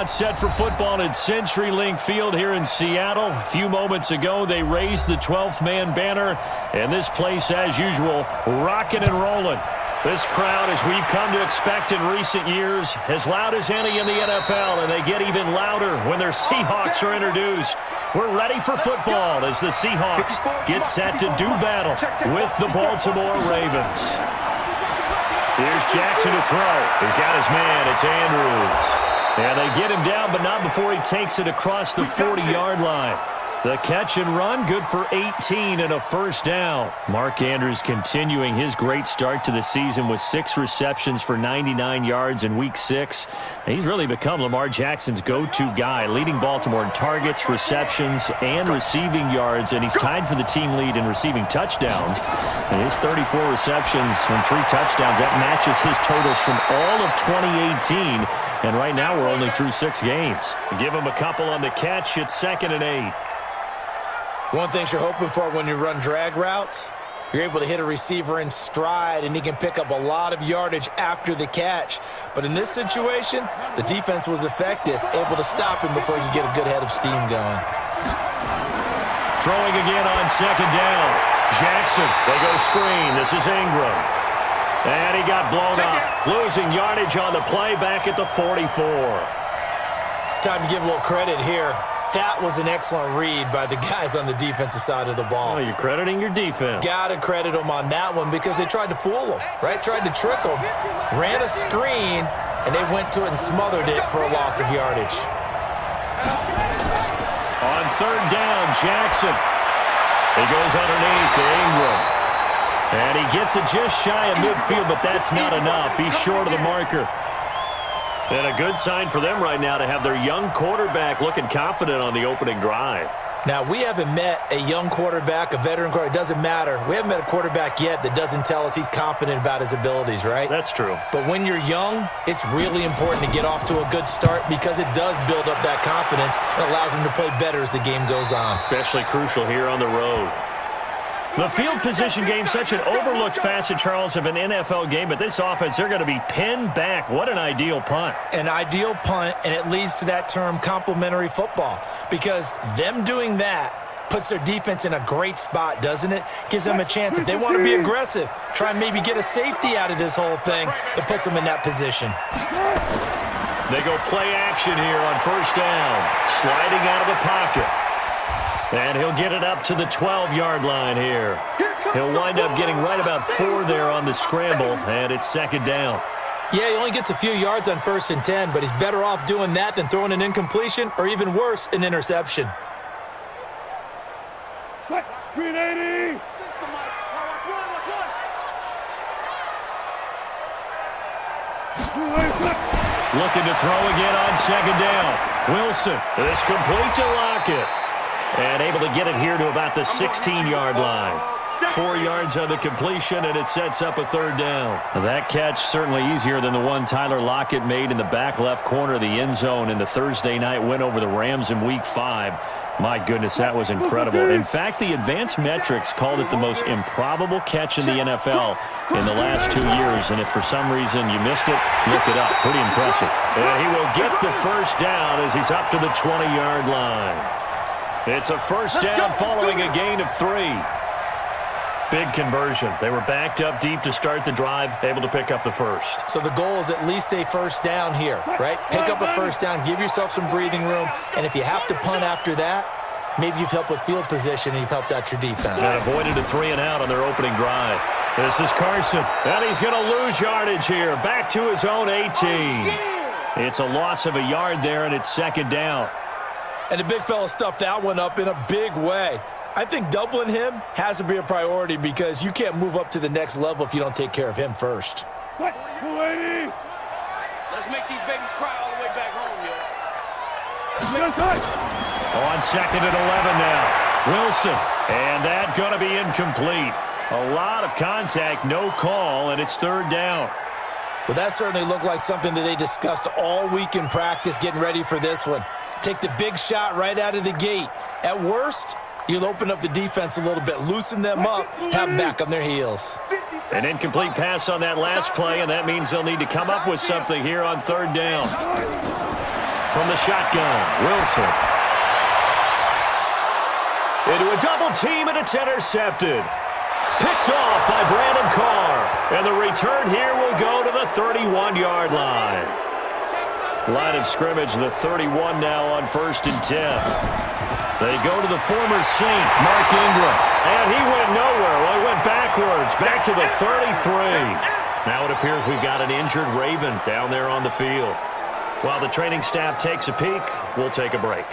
crowd set for football at CenturyLink Field here in Seattle. A few moments ago, they raised the 12th man banner, and this place, as usual, rocking and rolling. This crowd, as we've come to expect in recent years, as loud as any in the NFL, and they get even louder when their Seahawks are introduced. We're ready for football as the Seahawks get set to do battle with the Baltimore Ravens. Here's Jackson to throw. He's got his man. It's Andrews. And they get him down, but not before he takes it across the 40-yard line. The catch and run, good for 18 and a first down. Mark Andrews continuing his great start to the season with 6 receptions for 99 yards in Week 6. He's really become Lamar Jackson's go-to guy, leading Baltimore in targets, receptions, and receiving yards, and he's tied for the team lead in receiving touchdowns. And his 34 receptions and 3 touchdowns, that matches his totals from all of 2018. And right now we're only through 6 games. Give him a couple on the catch. It's 2nd and 8. One thing you're hoping for when you run drag routes, you're able to hit a receiver in stride, and he can pick up a lot of yardage after the catch. But in this situation, the defense was effective, able to stop him before you get a good head of steam going. Throwing again on 2nd down. Jackson, they go screen. This is Ingram. And he got blown up. Losing yardage on the play back at the 44. Time to give a little credit here. That was an excellent read by the guys on the defensive side of the ball. Oh, you're crediting your defense. Got to credit them on that one because they tried to fool them, right? Tried to trick them. Ran a screen, and they went to it and smothered it for a loss of yardage. On 3rd down, Jackson. He goes underneath to Ingram. And he gets it just shy of midfield, but that's not enough. He's short of the marker. And a good sign for them right now to have their young quarterback looking confident on the opening drive. Now, we haven't met a young quarterback, a veteran quarterback. It doesn't matter. We haven't met a quarterback yet that doesn't tell us he's confident about his abilities, right? That's true. But when you're young, it's really important to get off to a good start because it does build up that confidence and allows him to play better as the game goes on. Especially crucial here on the road. The field position game, such an overlooked facet, Charles, of an NFL game, but this offense, they're going to be pinned back. What an ideal punt. An ideal punt, and it leads to that term complementary football, because them doing that puts their defense in a great spot, doesn't it? Gives them a chance. If they want to be aggressive, try and maybe get a safety out of this whole thing, it puts them in that position. They go play action here on 1st down, sliding out of the pocket. And he'll get it up to the 12-yard line here. He'll wind up getting right about 4 there on the scramble, and it's 2nd down. Yeah, he only gets a few yards on 1st and 10, but he's better off doing that than throwing an incompletion or even worse, an interception. 380! Looking to throw again on 2nd down. Wilson is complete to Lockett. And able to get it here to about the 16-yard line. 4 yards on the completion, and it sets up a 3rd down. That catch certainly easier than the one Tyler Lockett made in the back left corner of the end zone in the Thursday night win over the Rams in Week 5. My goodness, that was incredible. In fact, the advanced metrics called it the most improbable catch in the NFL in the last 2 years. And if for some reason you missed it, look it up. Pretty impressive. And he will get the 1st down as he's up to the 20-yard line. It's a 1st down following a gain of 3. Big conversion. They were backed up deep to start the drive, able to pick up the 1st. So the goal is at least a 1st down here, right? Pick up a 1st down, give yourself some breathing room, and if you have to punt after that, maybe you've helped with field position and you've helped out your defense. And avoided a 3 and out on their opening drive. This is Carson, and he's going to lose yardage here, back to his own 18. It's a loss of a yard there, and it's 2nd down. And the big fella stuffed that one up in a big way. I think doubling him has to be a priority because you can't move up to the next level if you don't take care of him first. 280! Let's make these babies cry all the way back home, yo. On 2nd and 11 now. Wilson, and that going to be incomplete. A lot of contact, no call, and it's 3rd down. Well, that certainly looked like something that they discussed all week in practice getting ready for this one. Take the big shot right out of the gate. At worst, you'll open up the defense a little bit, loosen them up, have them back on their heels. An incomplete pass on that last play, and that means they'll need to come up with something here on 3rd down. from the shotgun. Wilson. Into a double team, and it's intercepted. Picked off by Brandon Carr. And the return here will go to the 31-yard line. Line of scrimmage, the 31 now on 1st and 10. They go to the former Saint, Mark Ingram. And he went nowhere. Well, he went backwards, back to the 33. Now it appears we've got an injured Raven down there on the field. While the training staff takes a peek, we'll take a break.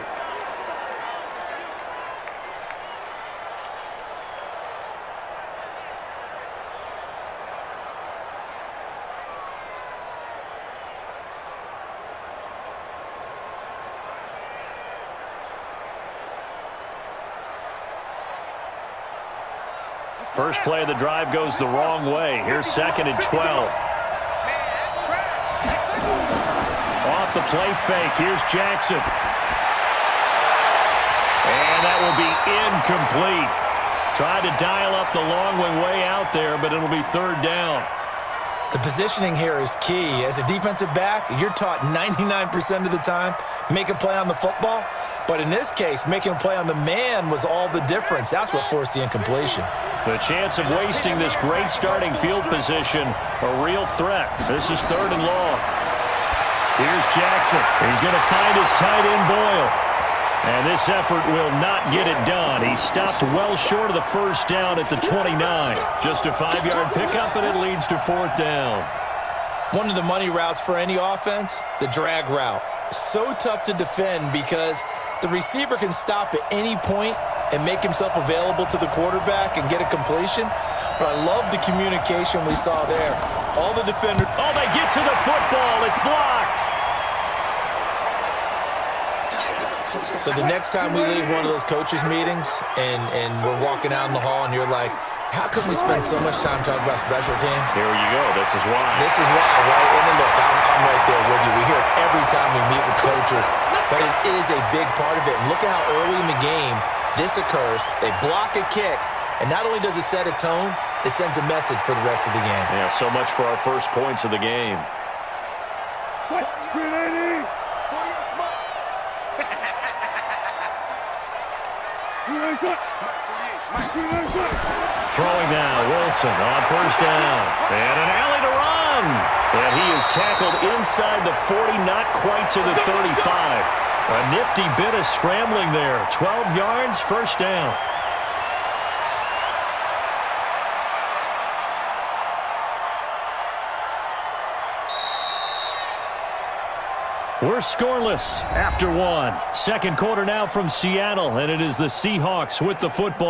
First play of the drive goes the wrong way. Here's 2nd and 12. Off the play fake. Here's Jackson. And that will be incomplete. Tried to dial up the long way out there, but it'll be 3rd down. The positioning here is key. As a defensive back, you're taught 99% of the time, make a play on the football. But in this case, making a play on the man was all the difference. That's what forced the incompletion. The chance of wasting this great starting field position, a real threat. This is 3rd and long. Here's Jackson. He's going to find his tight end Boyle. And this effort will not get it done. He stopped well short of the 1st down at the 29. Just a 5-yard pickup, and it leads to 4th down. One of the money routes for any offense, the drag route. So tough to defend because the receiver can stop at any point and make himself available to the quarterback and get a completion. But I love the communication we saw there. All the defenders... Oh, they get to the football. It's blocked. So the next time we leave one of those coaches' meetings and we're walking out in the hall and you're like, how come we spend so much time talking about special teams? Here you go. This is why. This is why, right? And then look, I'm right there with you. We hear it every time we meet with coaches, but it is a big part of it. And look at how early in the game this occurs. They block a kick, and not only does it set a tone, it sends a message for the rest of the game. Yeah, so much for our first points of the game. What? 380! Throwing now, Wilson on 1st down. And an alley to run. And he is tackled inside the 40, not quite to the 35. A nifty bit of scrambling there. 12 yards, 1st down. We're scoreless after 1. 2nd quarter now from Seattle, and it is the Seahawks with the football.